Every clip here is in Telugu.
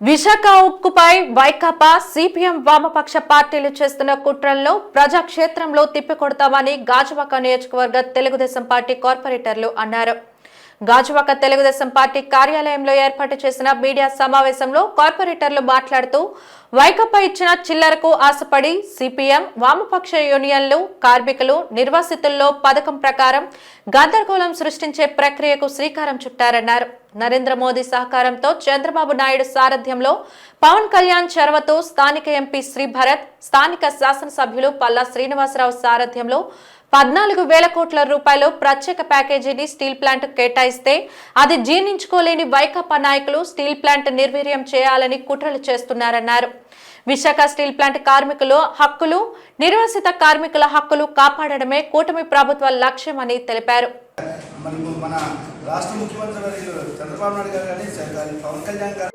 విశాఖ ఉక్కుపై వైకాపా సిపిఎం వామపక్ష పార్టీలు చేస్తున్న కుట్రల్లో ప్రజాక్షేత్రంలో తిప్పికొడతామని గాజువాక నియోజకవర్గ తెలుగుదేశం పార్టీ కార్పొరేటర్లు అన్నారు. గాజువాక తెలుగుదేశం పార్టీ కార్యాలయంలో ఏర్పాటు చేసిన మీడియా సమావేశంలో కార్పొరేటర్లు మాట్లాడుతూ వైకాపా ఇచ్చిన చిల్లరకు ఆశపడి సిపిఎం వామపక్ష యూనియన్లు కార్మికులు నిర్వాసితుల్లో పథకం ప్రకారం గందరగోళం సృష్టించే ప్రక్రియకు శ్రీకారం చుట్టారన్నారు. నరేంద్ర మోదీ సహకారంతో చంద్రబాబు నాయుడు సారథ్యంలో పవన్ కళ్యాణ్ చొరవతో స్థానిక ఎంపీ శ్రీభరత్, స్థానిక శాసనసభ్యులు పల్లా శ్రీనివాసరావు సారథ్యంలో 14,000 కోట్ల రూపాయలు ప్రత్యేక ప్యాకేజీని స్టీల్ ప్లాంట్ కేటాయిస్తే అది జీర్ణించుకోలేని వైకాపా నాయకులు స్టీల్ ప్లాంట్ నిర్వీర్యం చేయాలని కుట్రలు చేస్తున్నారన్నారు. విశాఖ స్టీల్ ప్లాంట్ కార్మికుల హక్కులు, నిర్వాసిత కార్మికుల హక్కులు కాపాడడమే కూటమి ప్రభుత్వ లక్ష్యమని తెలిపారు.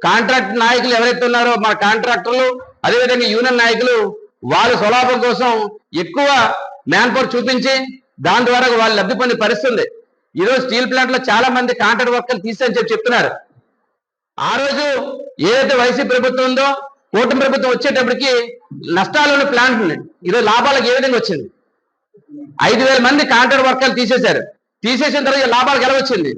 కాంట్రాక్ట్ నాయకులు ఎవరైతే ఉన్నారో మా కాంట్రాక్టర్లు, అదేవిధంగా యూనియన్ నాయకులు వాళ్ళ స్వలాభం కోసం ఎక్కువ మ్యాన్ పవర్ చూపించి దాని ద్వారా వాళ్ళు లబ్ధి పొందే పరిస్థితుంది. ఈరోజు స్టీల్ ప్లాంట్ లో చాలా మంది కాంట్రాక్ట్ వర్కర్లు తీసని చెప్తున్నారు. ఆ రోజు ఏదైతే వైసీపీ ప్రభుత్వం ఉందో, కూటమి ప్రభుత్వం వచ్చేటప్పటికి నష్టాలు ఉన్న ప్లాంట్ ఈరోజు లాభాలకు ఏ విధంగా వచ్చింది? 5,000 మంది కాంట్రాక్ట్ వర్కర్లు తీసేశారు. తీసేసిన తర్వాత లాభాలకు ఎలా వచ్చింది?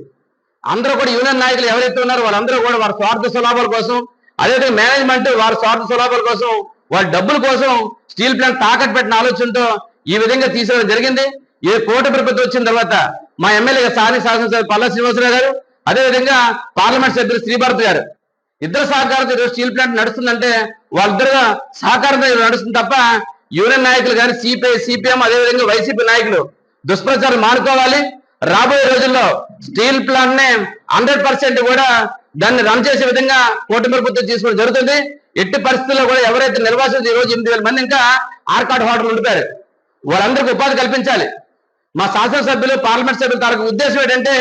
అందరూ కూడా యూనియన్ నాయకులు ఎవరైతే ఉన్నారో వాళ్ళందరూ కూడా వారి స్వార్థ స్వలాభాల కోసం, అదేవిధంగా మేనేజ్మెంట్ వారి స్వార్థ స్వలాభాల కోసం, వాళ్ళ డబ్బుల కోసం స్టీల్ ప్లాంట్ తాకట్టు పెట్టిన ఆలోచనతో ఈ విధంగా తీసుకోవడం జరిగింది. ఏ కూటమి ప్రభుత్వం వచ్చిన తర్వాత మా ఎమ్మెల్యే స్థానిక శాసనసభ్యులు పల్లా శ్రీనివాసరావు గారు, అదేవిధంగా పార్లమెంట్ సభ్యులు శ్రీభరత్ గారు ఇద్దరు సహకారంతో ఈరోజు స్టీల్ ప్లాంట్ నడుస్తుందంటే వాళ్ళిద్దరుగా సహకారంతో నడుస్తుంది తప్ప యూనియన్ నాయకులు కానీ సిపిఐ, సిపిఎం, అదేవిధంగా వైసీపీ నాయకులు దుష్ప్రచారం మానుకోవాలి. రాబోయే రోజుల్లో స్టీల్ ప్లాంట్ ని 100% కూడా దాన్ని రన్ చేసే విధంగా కూటమి ప్రభుత్వం తీసుకోవడం జరుగుతుంది. ఎట్టి పరిస్థితుల్లో కూడా ఎవరైతే నిర్వాసితులు ఈ రోజు 8,000 మంది ఇంకా ఆర్కాడ్ హోటల్ ఉండిపోయారు, వాళ్ళందరికీ ఉపాధి కల్పించాలి. మా శాసనసభ్యులు, పార్లమెంట్ సభ్యులు తాలూకు ఉద్దేశం ఏంటంటే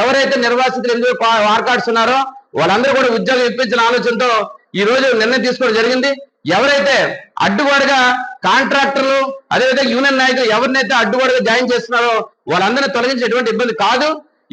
ఎవరైతే నిర్వాసితులు ఎందుకు ఆర్కాడ్స్ ఉన్నారో వాళ్ళందరూ కూడా ఉద్యోగం ఇప్పించిన ఆలోచనతో ఈ రోజు నిర్ణయం తీసుకోవడం జరిగింది. ఎవరైతే అడ్డుగోడగా కాంట్రాక్టర్లు, అదేవిధంగా యూనియన్ నాయకులు ఎవరినైతే అడ్డుగోడగా జాయిన్ చేస్తున్నారో వాళ్ళందరినీ తొలగించే ఎటువంటి ఇబ్బంది కాదు.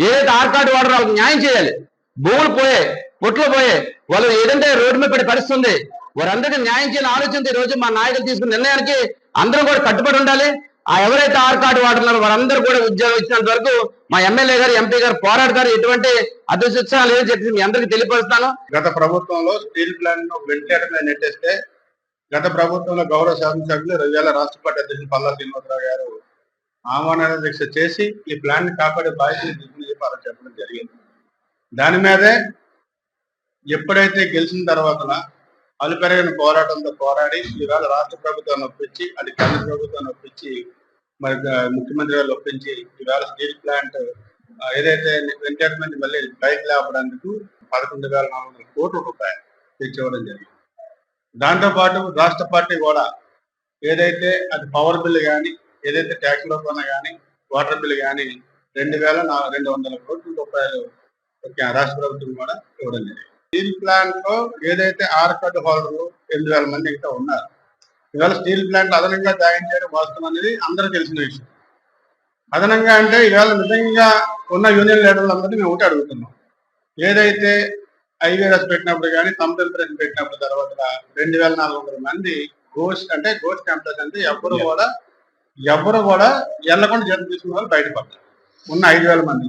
ఏదైతే ఆర్కాడ్ వాడరో వాళ్ళకి న్యాయం చేయాలి. భూములు పోయే, పొట్లు పోయే, వాళ్ళు ఏదంటే రోడ్డు మీద పడే పరిస్థితి ఉంది. వారందరికీ న్యాయం చేయాలని ఆలోచనతో ఈ రోజు మా నాయకులు తీసుకున్న నిర్ణయానికి అందరూ కూడా కట్టుబడి ఉండాలి. ఆ ఎవరైతే ఆర్కాడ్ వాడుతున్నారో వారందరూ కూడా ఉద్యోగం ఇచ్చినంత వరకు మా ఎమ్మెల్యే గారు, ఎంపీ గారు పోరాడతారు. ఎటువంటి అదృష్టం లేదని చెప్పి మీ అందరికీ తెలియపరుస్తాను. గత ప్రభుత్వంలో స్టీల్ ప్లాంట్ వెంటిలేటర్ మీద నెట్టేస్తే గత ప్రభుత్వంలో గౌరవ శాసనసభ్యులు 2000 రాష్ట్ర పార్టీ అధ్యక్షులు పల్లా శ్రీనివాసరావు గారు ఆహ్వాన దీక్ష చేసి ఈ ప్లాంట్ కాపాడే బాధ్యతలు తీసుకుని చెప్పడం జరిగింది. దాని మీదే ఎప్పుడైతే గెలిచిన తర్వాత అలుపెరగిన పోరాటంతో పోరాడి ఈవేళ రాష్ట్ర ప్రభుత్వాన్ని ఒప్పించి, అది కేంద్ర ప్రభుత్వాన్ని ఒప్పించి, మరి ముఖ్యమంత్రి గారు ఒప్పించి ఈవేళ స్టీల్ ప్లాంట్ ఏదైతే వెంటనే మళ్ళీ పైకి లేపడానికి 11,400 కోట్ల రూపాయలు తెచ్చివ్వడం జరిగింది. దాంతోపాటు రాష్ట్ర పార్టీ కూడా ఏదైతే అది పవర్ బిల్లు కానీ, ఏదైతే ట్యాక్స్ రూపాయన కానీ, వాటర్ బిల్లు కానీ 2,200 కోట్ల రూపాయలు రాష్ట్ర ప్రభుత్వం కూడా ఇవ్వడం జరిగింది. స్టీల్ ప్లాంట్ లో ఏదైతే ఆర్కాడ్ హోల్డర్లు 8,000 మంది ఇంకా ఉన్నారు. ఇవాళ స్టీల్ ప్లాంట్ అదనంగా జాయిన్ చేయడం వాస్తవం అనేది అందరూ తెలిసిన విషయం. అదనంగా అంటే ఇవాళ నిజంగా ఉన్న యూనియన్ లీడర్లందరినీ మేము ఒకటి అడుగుతున్నాం. ఏదైతే ఐవీఆర్ఎస్ పెట్టినప్పుడు కానీ, కంపెనీ పెట్టినప్పుడు తర్వాత 2,400 మంది గోస్ట్ ఎంప్లాయీస్ అంటే ఎవరు కూడా వెళ్లకుండా జీతం తీసుకున్న వాళ్ళు బయటపడతారు ఉన్న 5,000 మంది.